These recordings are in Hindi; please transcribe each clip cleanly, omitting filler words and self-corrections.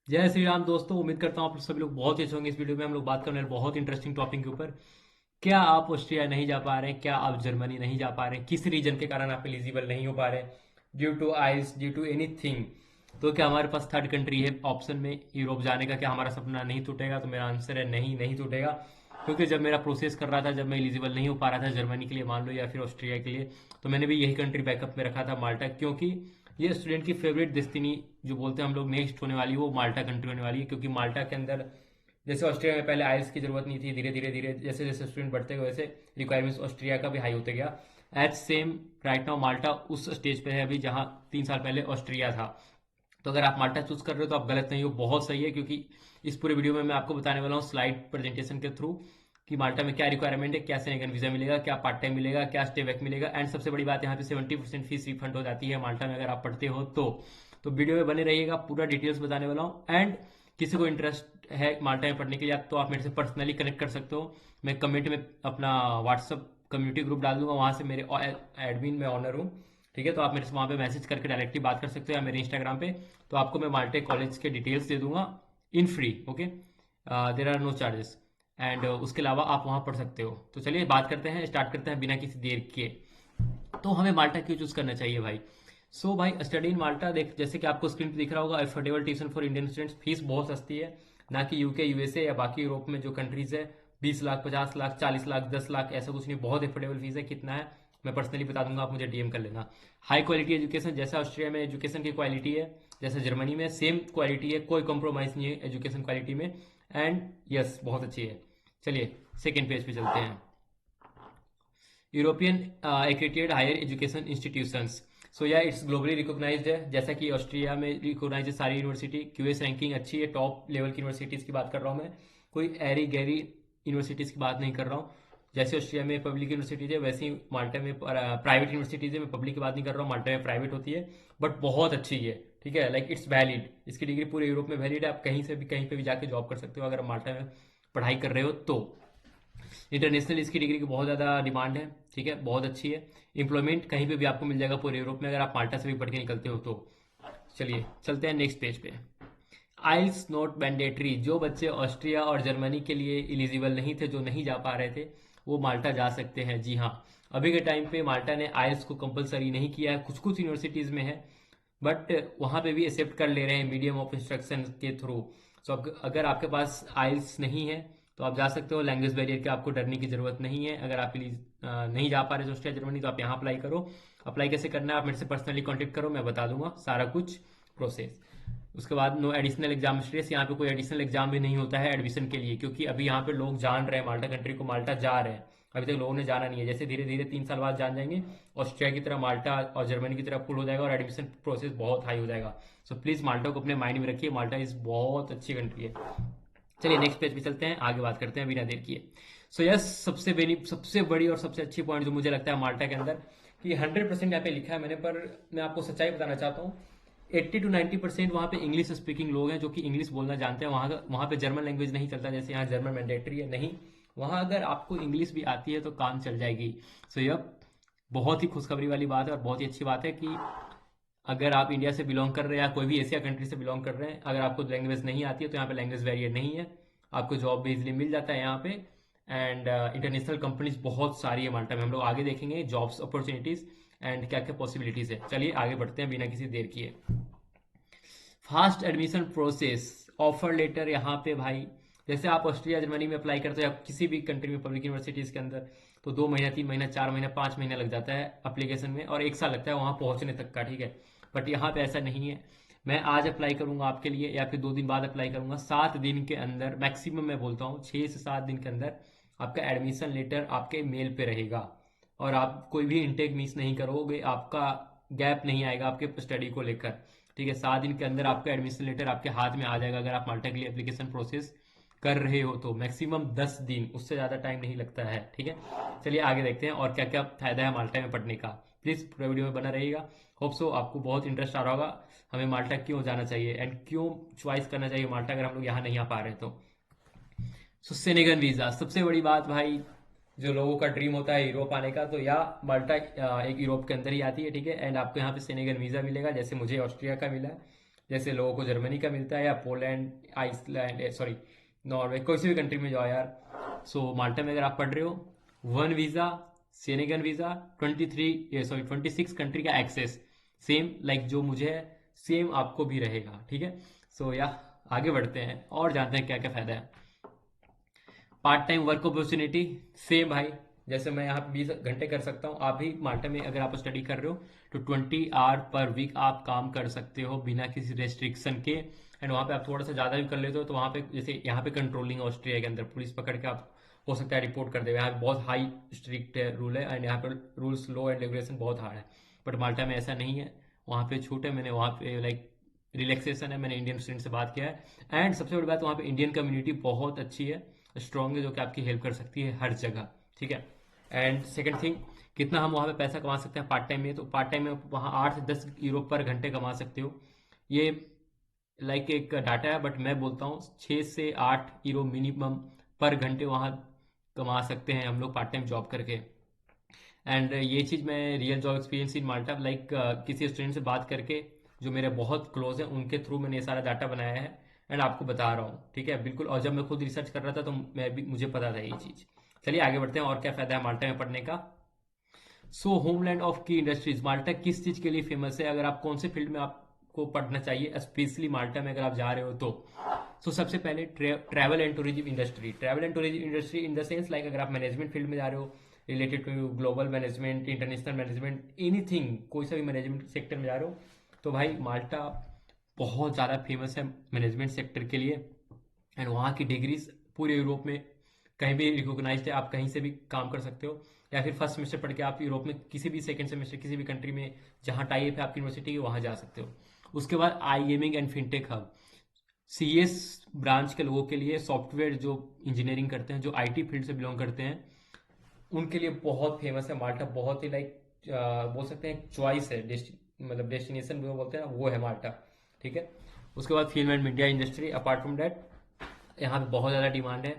जय श्री राम दोस्तों, उम्मीद करता हूँ आप सभी लोग बहुत ही अच्छे होंगे। इस वीडियो में हम लोग बात करने वाले बहुत इंटरेस्टिंग टॉपिक के ऊपर। क्या आप ऑस्ट्रिया नहीं जा पा रहे हैं? क्या आप जर्मनी नहीं जा पा रहे हैं? किस रीजन के कारण आप एलिजिबल नहीं हो पा रहे हैं? Due to ice, due to anything. तो क्या हमारे पास थर्ड कंट्री है ऑप्शन में यूरोप जाने का? क्या हमारा सपना नहीं टूटेगा? तो मेरा आंसर है नहीं, नहीं टूटेगा। क्योंकि जब मेरा प्रोसेस कर रहा था, जब मैं एलिजिबल नहीं हो पा रहा था जर्मनी के लिए मान लो, या फिर ऑस्ट्रिया के लिए, तो मैंने भी यही कंट्री बैकअप में रखा था, माल्टा। क्योंकि ये स्टूडेंट की फेवरेट डेस्टिनी जो बोलते हैं हम लोग नेक्स्ट होने वाली है, वो माल्टा कंट्री होने वाली है। क्योंकि माल्टा के अंदर जैसे ऑस्ट्रिया में पहले आइल्स की जरूरत नहीं थी, धीरे धीरे धीरे जैसे जैसे स्टूडेंट बढ़ते गए वैसे रिक्वायरमेंट्स ऑस्ट्रिया का भी हाई होते गया। एट सेम राइट नाउ माल्टा उस स्टेज पे है अभी जहाँ 3 साल पहले ऑस्ट्रिया था। तो अगर आप माल्टा चूज कर रहे हो तो आप गलत नहीं हो, बहुत सही है। क्योंकि इस पूरे वीडियो में मैं आपको बताने वाला हूँ स्लाइड प्रेजेंटेशन के थ्रू कि माल्टा में क्या रिक्वायरमेंट है, क्या सेनेगन वीजा मिलेगा, क्या पार्ट टाइम मिलेगा, क्या स्टे बैक मिलेगा। एंड सबसे बड़ी बात, यहाँ पे 70% फीस रिफंड हो जाती है माल्टा में अगर आप पढ़ते हो तो वीडियो में बने रहिएगा, पूरा डिटेल्स बताने वाला हूँ। एंड किसी को इंटरेस्ट है माल्टा में पढ़ने के लिए तो आप मेरे से पर्सनली कनेक्ट कर सकते हो। मैं कमेंट में अपना व्हाट्सअप कम्युनिटी ग्रुप डाल दूंगा, वहाँ से मेरे एडमिन में ऑनर हूँ। ठीक है, तो आप मेरे से वहाँ पे मैसेज करके डायरेक्टली बात कर सकते हो, या मेरे इंस्टाग्राम पे। तो आपको मैं माल्टे कॉलेज के डिटेल्स दे दूंगा in free. Okay, there are no charges. And उसके अलावा आप वहाँ पढ़ सकते हो। तो चलिए बात करते हैं, स्टार्ट करते हैं बिना किसी देर के। तो हमें माल्टा क्यों चूज करना चाहिए भाई? भाई स्टडी इन माल्टा, देख जैसे कि आपको स्क्रीन पे दिख रहा होगा, affordable tuition for Indian students. Fees बहुत सस्ती है, ना कि यूके यूएसए या बाकी यूरोप में जो कंट्रीज है 20 लाख 50 लाख 40 लाख 10 लाख, ऐसा कुछ नहीं। बहुत अफोर्डेबल फीस है। कितना है मैं पर्सनली बता दूंगा, आप मुझे डीएम कर लेना। हाई क्वालिटी एजुकेशन, जैसा ऑस्ट्रिया में एजुकेशन की क्वालिटी है, जैसे जर्मनी में सेम क्वालिटी है, कोई कॉम्प्रोमाइज नहीं है एजुकेशन क्वालिटी में। एंड यस, बहुत अच्छी है। चलिए सेकेंड पेज पे चलते हैं। European accredited higher education institutions. So yeah it's globally recognised है, जैसा कि ऑस्ट्रिया में रिकॉग्नाइज है सारी यूनिवर्सिटी। क्यूएस रैंकिंग अच्छी है, टॉप लेवल की यूनिवर्सिटीज़ की बात कर रहा हूँ मैं, कोई एरी गैरी यूनिवर्सिटीज़ की बात नहीं कर रहा हूँ। जैसे ऑस्ट्रिया में पब्लिक यूनिवर्सिटीज़ है, वैसे ही माल्टा में प्राइवेट यूनिवर्सिटीज़ है। मैं पब्लिक की बात नहीं कर रहा हूँ, माल्टा में प्राइवेट होती है, बट बहुत अच्छी है। ठीक है, लाइक इट्स वैलिड, इसकी डिग्री पूरे यूरोप में वैलिड है। आप कहीं से भी कहीं पे भी जाके जॉब कर सकते हो अगर आप माल्टा में पढ़ाई कर रहे हो तो। इंटरनेशनल इसकी डिग्री की बहुत ज़्यादा डिमांड है। ठीक है, बहुत अच्छी है। एम्प्लॉयमेंट कहीं पे भी आपको मिल जाएगा पूरे यूरोप में अगर आप माल्टा से भी पढ़ के निकलते हो तो। चलिए चलते हैं नेक्स्ट पेज पे। आइल्स नॉट मैंडेटरी। जो बच्चे ऑस्ट्रिया और जर्मनी के लिए एलिजिबल नहीं थे, जो नहीं जा पा रहे थे, वो माल्टा जा सकते हैं। जी हाँ, अभी के टाइम पे माल्टा ने आइल्स को कंपलसरी नहीं किया है, कुछ कुछ यूनिवर्सिटीज़ में है, बट वहाँ पे भी एक्सेप्ट कर ले रहे हैं मीडियम ऑफ इंस्ट्रक्शन के थ्रू। सो अगर आपके पास आइल्स नहीं है तो आप जा सकते हो, लैंग्वेज बैरियर के आपको डरने की ज़रूरत नहीं है। अगर आप नहीं जा पा रहे ऑस्ट्रिया जर्मनी तो आप यहाँ अप्लाई करो। अप्लाई कैसे करना है आप मेरे से पर्सनली कॉन्टेक्ट करो, मैं बता दूंगा सारा कुछ प्रोसेस। उसके बाद नो एडिशनल एग्जाम स्ट्रेस, यहाँ पे कोई एडिशनल एग्जाम भी नहीं होता है एडमिशन के लिए, क्योंकि अभी यहाँ पे लोग जान रहे हैं माल्टा कंट्री को, माल्टा जा रहे हैं। अभी तक लोगों ने जाना नहीं है, जैसे धीरे धीरे 3 साल बाद जान जाएंगे ऑस्ट्रिया की तरह, माल्टा और जर्मनी की तरह फुल हो जाएगा और एडमिशन प्रोसेस बहुत हाई हो जाएगा। सो प्लीज़ माल्टा को अपने माइंड में रखिए, माल्टा इज़ बहुत अच्छी कंट्री है। चलिए नेक्स्ट पेज पे चलते हैं, आगे बात करते हैं बिना देर किए। यस, सबसे बड़ी और सबसे अच्छी पॉइंट जो मुझे लगता है माल्टा के अंदर, कि 100% यहाँ पे लिखा है मैंने, पर मैं आपको सच्चाई बताना चाहता हूँ। 80 to 90% वहाँ पे इंग्लिश स्पीकिंग लोग हैं जो कि इंग्लिश बोलना जानते हैं। वहाँ पे जर्मन लैंग्वेज नहीं चलता, जैसे यहाँ जर्मन मैंडेटरी है नहीं। वहाँ अगर आपको इंग्लिश भी आती है तो काम चल जाएगी। यह बहुत ही खुशखबरी वाली बात है और बहुत ही अच्छी बात है कि अगर आप इंडिया से बिलोंग कर रहे हैं या कोई भी एशिया कंट्री से बिलोंग कर रहे हैं, अगर आपको लैंग्वेज नहीं आती है तो यहाँ पे लैंग्वेज बैरियर नहीं है, आपको जॉब भी इजिली मिल जाता है यहाँ पे। एंड इंटरनेशनल कंपनीज बहुत सारी है माल्टा में, हम लोग आगे देखेंगे जॉब्स अपॉर्चुनिटीज एंड क्या क्या पॉसिबिलिटीज है। चलिए आगे बढ़ते हैं बिना किसी देर किए। Fast admission process, offer letter यहाँ पे भाई, जैसे आप ऑस्ट्रिया जर्मनी में अप्लाई करते हो या किसी भी कंट्री में पब्लिक यूनिवर्सिटीज़ के अंदर, तो 2 महीना 3 महीना 4 महीना 5 महीना लग जाता है अप्लीकेशन में, और 1 साल लगता है वहाँ पहुँचने तक का। ठीक है, बट यहाँ पे ऐसा नहीं है। मैं आज अप्लाई करूँगा आपके लिए या फिर 2 दिन बाद अप्लाई करूँगा, 7 दिन के अंदर मैक्सिमम, मैं बोलता हूँ 6 से 7 दिन के अंदर आपका एडमिशन लेटर आपके मेल पे रहेगा। और आप कोई भी इनटेक मिस नहीं करोगे, आपका गैप नहीं आएगा आपके स्टडी को लेकर। ठीक है, 7 दिन के अंदर आपका एडमिशन लेटर आपके हाथ में आ जाएगा अगर आप माल्टा के लिए एप्लीकेशन प्रोसेस कर रहे हो तो। मैक्सिमम 10 दिन, उससे ज़्यादा टाइम नहीं लगता है। ठीक है, चलिए आगे देखते हैं और क्या क्या फायदा है माल्टा में पढ़ने का। प्लीज़ पूरा वीडियो में बना रहिएगा। होप सो आपको बहुत इंटरेस्ट आ रहा होगा हमें माल्टा क्यों जाना चाहिए एंड क्यों चॉइस करना चाहिए माल्टा अगर हम लोग यहाँ नहीं आ पा रहे तो। सेनेगन वीज़ा, सबसे बड़ी बात भाई, जो लोगों का ड्रीम होता है यूरोप आने का, तो या माल्टा एक यूरोप के अंदर ही आती है। ठीक है, एंड आपको यहाँ पे सेनेगन वीज़ा मिलेगा, जैसे मुझे ऑस्ट्रिया का मिला है। जैसे लोगों को जर्मनी का मिलता है, या पोलैंड, आइसलैंड, सॉरी नॉर्वे, कोई सी भी कंट्री में जाओ यार। सो माल्टा में अगर आप पढ़ रहे हो, वन वीज़ा, सेनेगन वीज़ा, 26 कंट्री का एक्सेस, सेम लाइक जो मुझे है सेम आपको भी रहेगा, ठीक है। सो या आगे बढ़ते हैं और जानते हैं क्या क्या फ़ायदा है। Part time work opportunity, same भाई, जैसे मैं यहाँ पे 20 घंटे कर सकता हूँ, आप भी माल्टा में अगर आप स्टडी कर रहे हो तो 20 आवर पर वीक आप काम कर सकते हो बिना किसी रेस्ट्रिक्शन के। एंड वहाँ पे आप थोड़ा सा ज़्यादा भी कर लेते हो तो वहाँ पे, जैसे यहाँ पे कंट्रोलिंग ऑस्ट्रिया के अंदर पुलिस पकड़ के आप हो सकता है रिपोर्ट कर दे, यहाँ पे बहुत हाई स्ट्रिक्ट है रूल है, एंड यहाँ पे रूल्स, लॉ एंड रेगुलेशन बहुत हार्ड है। बट माल्टा में ऐसा नहीं है, वहाँ पे छूट है, मैंने वहाँ पे लाइक रिलैक्सेशन है, मैंने इंडियन स्टूडेंट से बात किया है। एंड सबसे बड़ी बात, वहाँ पे इंडियन कम्युनिटी बहुत अच्छी है, स्ट्रांग है, जो कि आपकी हेल्प कर सकती है हर जगह, ठीक है। एंड सेकंड थिंग, कितना हम वहाँ पे पैसा कमा सकते हैं पार्ट टाइम में, तो पार्ट टाइम में वहाँ 8 से 10 यूरो पर घंटे कमा सकते हो। ये लाइक एक डाटा है, बट मैं बोलता हूँ 6 से 8 यूरो मिनिमम पर घंटे वहाँ कमा सकते हैं हम लोग पार्ट टाइम जॉब करके। एंड ये चीज़ मैं real job experience in Malta, like किसी स्टूडेंट से बात करके जो मेरे बहुत क्लोज है उनके थ्रू मैंने ये सारा डाटा बनाया है एंड आपको बता रहा हूँ, ठीक है, बिल्कुल। और जब मैं खुद रिसर्च कर रहा था तो मुझे पता था ये चीज़। चलिए आगे बढ़ते हैं, और क्या फ़ायदा है माल्टा में पढ़ने का। सो होमलैंड ऑफ की इंडस्ट्रीज, माल्टा किस चीज़ के लिए फेमस है, अगर आप कौन से फील्ड में आपको पढ़ना चाहिए स्पेशली माल्टा में अगर आप जा रहे हो तो। सबसे पहले travel and tourism industry, travel and tourism industry in the sense like अगर आप मैनेजमेंट फील्ड में जा रहे हो, related to global management, international management, anything, कोई सा भी मैनेजमेंट सेक्टर में जा रहे हो तो भाई माल्टा बहुत ज़्यादा फेमस है मैनेजमेंट सेक्टर के लिए। एंड वहाँ की डिग्रीज पूरे यूरोप में कहीं भी रिकॉग्नाइज्ड है, आप कहीं से भी काम कर सकते हो, या फिर फर्स्ट सेमेस्टर पढ़ के आप यूरोप में किसी भी सेकंड सेमेस्टर किसी भी कंट्री में जहाँ टाइप है आपकी यूनिवर्सिटी की वहाँ जा सकते हो। उसके बाद आई gaming and fintech hub, CS branch के लोगों के लिए, सॉफ्टवेयर जो इंजीनियरिंग करते हैं, जो आईटी फील्ड से बिलोंग करते हैं, उनके लिए बहुत फेमस है माल्टा, बहुत ही लाइक बोल सकते हैं चॉइस है, मतलब डेस्टिनेशन जो बोलते हैं ना, वो है माल्टा, ठीक है। उसके बाद film and media industry, apart from that यहाँ पे बहुत ज़्यादा डिमांड है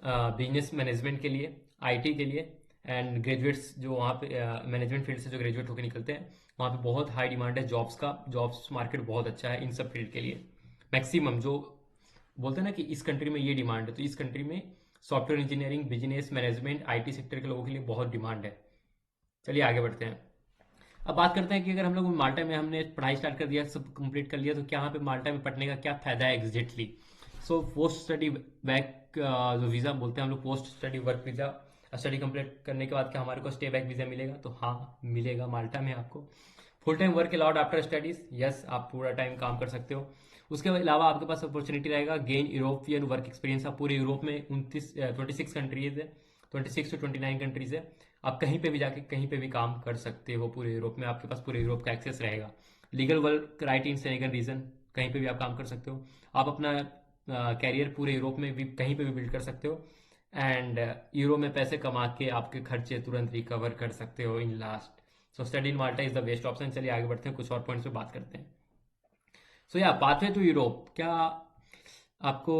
बिजनेस मैनेजमेंट के लिए, आईटी के लिए, एंड ग्रेजुएट्स जो वहाँ पे मैनेजमेंट फील्ड से जो ग्रेजुएट होकर निकलते हैं, वहाँ पे बहुत हाई डिमांड है जॉब्स का, जॉब्स मार्केट बहुत अच्छा है इन सब फील्ड के लिए। मैक्सिमम जो बोलते हैं ना कि इस कंट्री में ये डिमांड है, तो इस कंट्री में software engineering, business management, IT sector के लोगों के लिए बहुत डिमांड है। चलिए आगे बढ़ते हैं। अब बात करते हैं कि अगर हम लोग माल्टा में हमने पढ़ाई स्टार्ट कर दिया, सब कंप्लीट कर लिया, तो क्या यहाँ पे माल्टा में पढ़ने का क्या फ़ायदा है एग्जैक्टली। पोस्ट स्टडी बैक, जो वीज़ा बोलते हैं हम लोग, post study work visa, study complete करने के बाद क्या हमारे को स्टे बैक वीज़ा मिलेगा, तो हाँ मिलेगा माल्टा में आपको। Full time work allowed after studies, yes, आप पूरा टाइम काम कर सकते हो। उसके अलावा आपके पास अपॉर्चुनिटी रहेगा गेन यूरोपियन वर्क एक्सपीरियंस, आप पूरे यूरोप में 26 कंट्रीज है, 26 से 29 कंट्रीज है, आप कहीं पे भी जाके कहीं पे भी काम कर सकते हो पूरे यूरोप में, आपके पास पूरे यूरोप का एक्सेस रहेगा। लीगल वर्क राइट इन सेनेगन रीजन, कहीं पे भी आप काम कर सकते हो, आप अपना कैरियर पूरे यूरोप में भी कहीं पे भी बिल्ड कर सकते हो, एंड यूरो में पैसे कमा के आपके खर्चे तुरंत रिकवर कर सकते हो in last. Study in Malta is the best option. चलिए आगे बढ़ते हैं, कुछ और पॉइंट्स पे बात करते हैं। या पाथवे टू यूरोप, क्या आपको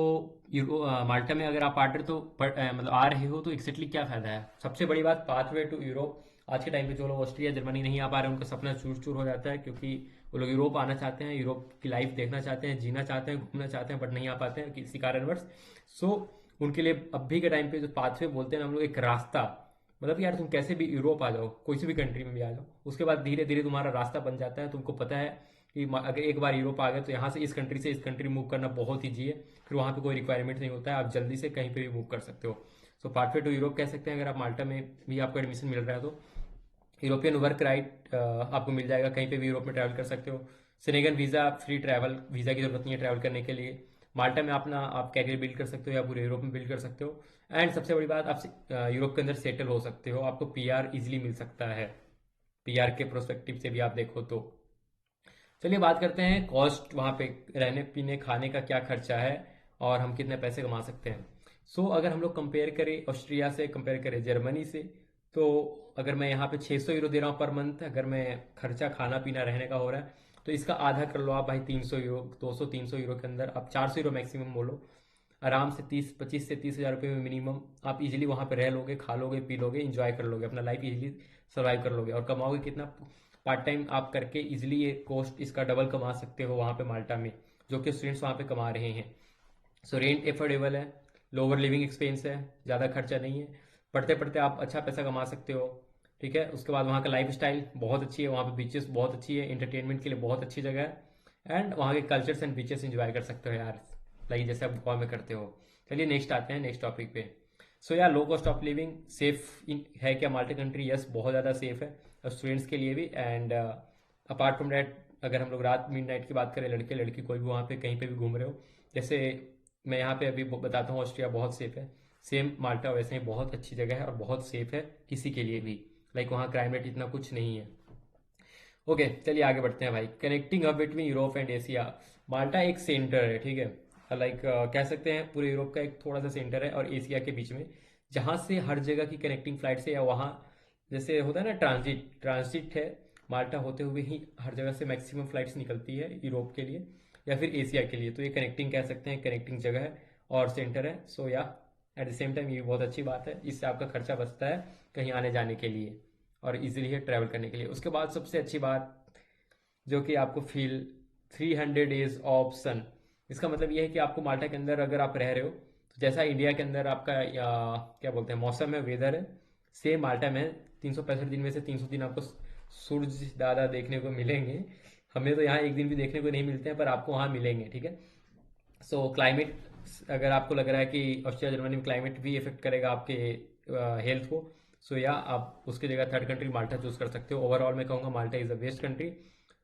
माल्टा में अगर आप आर्डर तो मतलब आ रहे हो तो एक्जेक्टली क्या फ़ायदा है। सबसे बड़ी बात, पाथवे टू यूरोप, आज के टाइम पे जो लोग ऑस्ट्रिया जर्मनी नहीं आ पा रहे हैं उनका सपना चूर चूर हो जाता है, क्योंकि वो लोग यूरोप आना चाहते हैं, यूरोप की लाइफ देखना चाहते हैं, जीना चाहते हैं, घूमना चाहते हैं, बट नहीं आ पाते हैं किसी कारणवश। सो उनके लिए अभी के टाइम पे जो पाथवे बोलते हैं हम लोग, एक रास्ता, मतलब यार तुम कैसे भी यूरोप आ जाओ, कोई सी भी कंट्री में भी आ जाओ, उसके बाद धीरे धीरे तुम्हारा रास्ता बन जाता है, तुमको पता है कि अगर एक बार यूरोप आ गए तो यहाँ से इस कंट्री से इस कंट्री मूव करना बहुत ईजी है, फिर वहाँ पे कोई रिक्वायरमेंट नहीं होता है, आप जल्दी से कहीं पे भी मूव कर सकते हो। पाथवे टू यूरोप कह सकते हैं। अगर आप माल्टा में भी आपको एडमिशन मिल रहा है तो यूरोपियन वर्क राइट आपको मिल जाएगा, कहीं पे भी यूरोप में ट्रैवल कर सकते हो। सेनेगन वीज़ा, फ्री ट्रैवल, वीज़ा की जरूरत नहीं है ट्रैवल करने के लिए। माल्टा में अपना आप कैरियर बिल्ड कर सकते हो या पूरे यूरोप में बिल्ड कर सकते हो। एंड सबसे बड़ी बात, आप यूरोप के अंदर सेटल हो सकते हो, आपको पीआर इजीली मिल सकता है, पीआर के प्रोस्पेक्टिव से भी आप देखो तो। चलिए बात करते हैं कॉस्ट, वहाँ पे रहने पीने खाने का क्या खर्चा है और हम कितने पैसे कमा सकते हैं। अगर हम लोग कंपेयर करें ऑस्ट्रिया से, कंपेयर करें जर्मनी से, तो अगर मैं यहाँ पे 600 यूरो दे रहा हूँ पर मंथ, अगर मैं खर्चा खाना पीना रहने का हो रहा है तो इसका आधा कर लो आप भाई, 300 यूरो, 200-300 यूरो के अंदर आप 400 यूरो मैक्सिमम बोलो, आराम से 25 से 30 हज़ार रुपये में मिनिमम आप इजीली वहाँ पे रह लोगे, खा लोगे, पी लोगे, इंजॉय कर लोगे, अपना लाइफ इजीली सर्वाइव कर लोगे, और कमाओगे कितना, पार्ट टाइम आप करके इजिली ये कोस्ट इसका डबल कमा सकते हो वहाँ पे माल्टा में, जो कि स्टूडेंट्स वहाँ पे कमा रहे हैं। सो रेंट एफोर्डेबल है, लोअर लिविंग एक्सपेंस है, ज़्यादा खर्चा नहीं है, पढ़ते पढ़ते आप अच्छा पैसा कमा सकते हो। ठीक है, उसके बाद वहाँ का लाइफ स्टाइल बहुत अच्छी है, वहाँ पे बीचेस बहुत अच्छी है, इंटरटेनमेंट के लिए बहुत अच्छी जगह है, एंड वहाँ के कल्चर्स एंड बीचेस एंजॉय कर सकते हो यार, लाइक जैसे आप गोवा में करते हो। चलिए नेक्स्ट आते हैं नेक्स्ट टॉपिक पे। सो यार low cost of living safe है क्या माल्टा कंट्री? यस, बहुत ज़्यादा सेफ है स्टूडेंट्स के लिए भी। एंड अपार्ट फ्रॉम डैट, अगर हम लोग रात मिड नाइट की बात करें, लड़के लड़की कोई भी वहाँ पे कहीं पे भी घूम रहे हो, जैसे मैं यहाँ पे अभी बताता हूँ, ऑस्ट्रिया बहुत सेफ है। सेम माल्टा वैसे ही बहुत अच्छी जगह है और बहुत सेफ है किसी के लिए भी, लाइक वहाँ क्राइम रेट इतना कुछ नहीं है। ओके चलिए आगे बढ़ते हैं भाई। Connecting hub between Europe and Asia, Malta एक सेंटर है, ठीक है, लाइक कह सकते हैं पूरे यूरोप का एक थोड़ा सा सेंटर है और एशिया के बीच में, जहाँ से हर जगह की कनेक्टिंग फ्लाइट से, या वहाँ जैसे होता है ना ट्रांजिट, ट्रांजिट है माल्टा होते हुए ही हर जगह से मैक्सिमम फ्लाइट्स निकलती है यूरोप के लिए या फिर एशिया के लिए, तो ये कनेक्टिंग कह सकते हैं, कनेक्टिंग जगह है और सेंटर है। सो या एट द सेम टाइम ये बहुत अच्छी बात है, इससे आपका खर्चा बचता है कहीं आने जाने के लिए और इजीली है ट्रैवल करने के लिए। उसके बाद सबसे अच्छी बात जो कि आपको फील 300 डेज ऑफ सन, इसका मतलब ये है कि आपको माल्टा के अंदर अगर आप रह रहे हो तो जैसा इंडिया के अंदर आपका क्या बोलते हैं मौसम है, वेदर है, सेम माल्टा में 365 दिन में से 300 दिन आपको सूरज दादा देखने को मिलेंगे। हमें तो यहाँ एक दिन भी देखने को नहीं मिलते हैं, पर आपको वहाँ मिलेंगे। ठीक है, सो क्लाइमेट, अगर आपको लग रहा है कि ऑस्ट्रिया जर्मनी में क्लाइमेट भी इफेक्ट करेगा आपके हेल्थ को, सो या आप उसकी जगह थर्ड कंट्री माल्टा चूज कर सकते हो। ओवरऑल मैं कहूँगा Malta is a best country.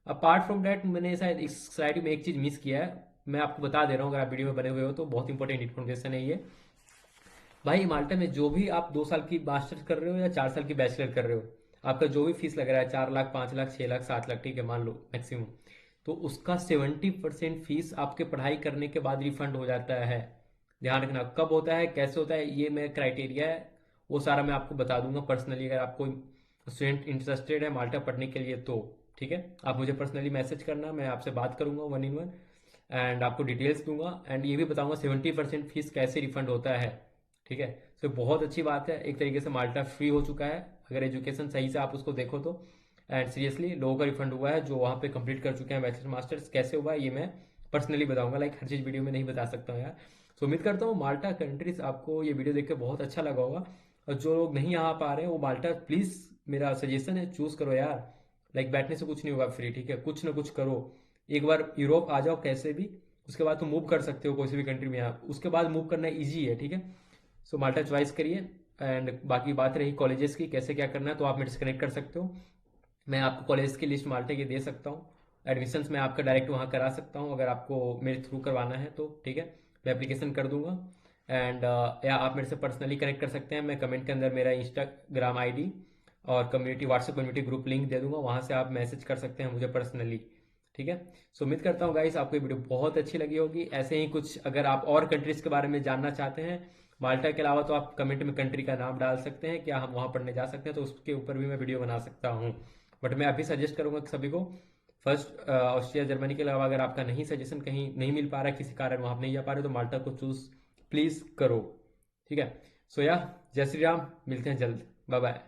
Apart from that, मैंने शायद इस स्लाइड में एक चीज़ मिस किया है, मैं आपको बता दे रहा हूँ, अगर आप वीडियो में बने हुए हो तो बहुत इंपॉर्टेंट इन्फॉर्मेशन है ये। भाई माल्टा में जो भी आप 2 साल की मास्टर्स कर रहे हो या 4 साल की बैचलर कर रहे हो, आपका जो भी फीस लग रहा है 4 लाख 5 लाख 6 लाख 7 लाख, ठीक है मान लो मैक्सिमम, तो उसका 70% फीस आपके पढ़ाई करने के बाद रिफंड हो जाता है। ध्यान रखना कब होता है कैसे होता है, ये मैं क्राइटेरिया है वो सारा मैं आपको बता दूंगा पर्सनली, अगर आपको स्टूडेंट इंटरेस्टेड है माल्टा पढ़ने के लिए तो। ठीक है, आप मुझे पर्सनली मैसेज करना, मैं आपसे बात करूंगा 1-on-1 एंड आपको डिटेल्स दूंगा एंड ये भी बताऊंगा 70% फीस कैसे रिफंड होता है। ठीक है, तो बहुत अच्छी बात है, एक तरीके से माल्टा फ्री हो चुका है अगर एजुकेशन सही से आप उसको देखो तो। एंड सीरियसली लोगों का रिफंड हुआ है जो वहाँ पे कंप्लीट कर चुके हैं बैचलर मास्टर्स, कैसे हुआ है ये मैं पर्सनली बताऊंगा, लाइक हर चीज़ वीडियो में नहीं बता सकता हूँ यार। तो उम्मीद करता हूँ माल्टा कंट्रीज आपको ये वीडियो देख के बहुत अच्छा लगा होगा, और जो लोग नहीं आ पा रहे हैं वो माल्टा प्लीज़, मेरा सजेशन है चूज़ करो यार, लाइक बैठने से कुछ नहीं होगा फ्री। ठीक है, कुछ ना कुछ करो, एक बार यूरोप आ जाओ कैसे भी, उसके बाद तुम मूव कर सकते हो कोई भी कंट्री में, यहाँ उसके बाद मूव करना ईजी है। ठीक है, सो माल्टा चॉइस करिए। एंड बाकी बात रही कॉलेजेस की कैसे क्या करना है, तो आप मेरे से कनेक्ट कर सकते हो, मैं आपको कॉलेज की लिस्ट माल्टे की दे सकता हूँ, एडमिशन्स मैं आपका डायरेक्ट वहाँ करा सकता हूँ अगर आपको मेरे थ्रू करवाना है तो। ठीक है, मैं एप्लीकेशन कर दूंगा एंड या आप मेरे से पर्सनली कनेक्ट कर सकते हैं, मैं कमेंट के अंदर मेरा इंस्टाग्राम आईडी और community WhatsApp community group link दे दूंगा, वहाँ से आप मैसेज कर सकते हैं मुझे पर्सनली। ठीक है, सो उम्मीद करता हूँ गाइस आपको ये वीडियो बहुत अच्छी लगी होगी। ऐसे ही कुछ अगर आप और कंट्रीज के बारे में जानना चाहते हैं माल्टा के अलावा, तो आप कमेंट में कंट्री का नाम डाल सकते हैं, क्या हम वहाँ पढ़ने जा सकते हैं, तो उसके ऊपर भी मैं वीडियो बना सकता हूँ। बट मैं अभी सजेस्ट करूंगा कि सभी को फर्स्ट ऑस्ट्रिया जर्मनी के अलावा अगर आपका नहीं सजेशन कहीं नहीं मिल पा रहा है किसी कारण वहाँ आप नहीं जा पा रहे, तो माल्टा को चूज प्लीज करो। ठीक है, सो या जय श्री राम, मिलते हैं जल्द, बाय बाय।